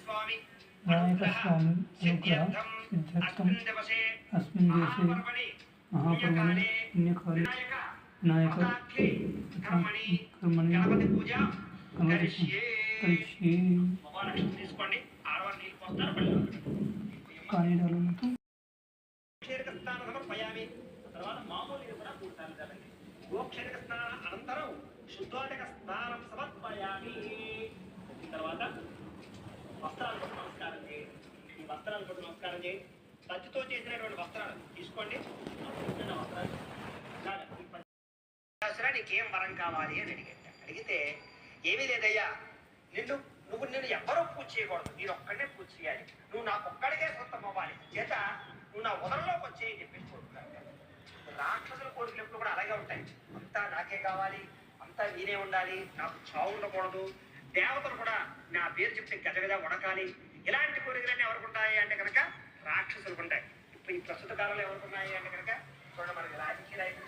नायकस्वामी अनुग्रह सिद्ध्यर्थम अस्मिन् देशे महापर्वणे पुण्यकाले विनायक कर्मणि करिष्ये पानी डालो ना तो గోక్షరిక స్నాన అనంతరం శుద్ధోదక స్నానం సమర్పయామి. తర్వాత వస్త్రాలు కొట్టు నమస్కారం చేయండి. ఈ వస్త్రాలు కొట్టు నమస్కారం చేయండి. పత్తితో చేసినటువంటి వస్త్రాలు తీసుకోండి. వస్త్రాలు నీకేం వరం కావాలి అని అడిగితే ఏమీ లేదయ్యా, నువ్వు ఎవ్వరూ పూజ చేయకూడదు, నేను ఒక్కడే పూజ చేయాలి, నువ్వు నాకు ఒక్కడికే సొంతం అవ్వాలి చేత నువ్వు నా ఉదరంలోకి వచ్చేయని చెప్పేసి కోరుకున్నాను. రాక్షసుల కోరికలు ఎప్పుడు కూడా అలాగే ఉంటాయి. అంతా నాకే కావాలి, అంతా నేనే ఉండాలి, నాకు చావు ఉండకూడదు, దేవతలు కూడా నా పేరు చెప్తే గజగజ వడకాలి, ఇలాంటి కోరికలన్నీ ఎవరికి ఉంటాయి అంటే కనుక రాక్షసులకు ఉంటాయి. ఇప్పుడు ఈ ప్రస్తుత కాలంలో ఎవరికి ఉన్నాయి అంటే కనుక చూడండి, మనకి రాజకీయ నాయకులు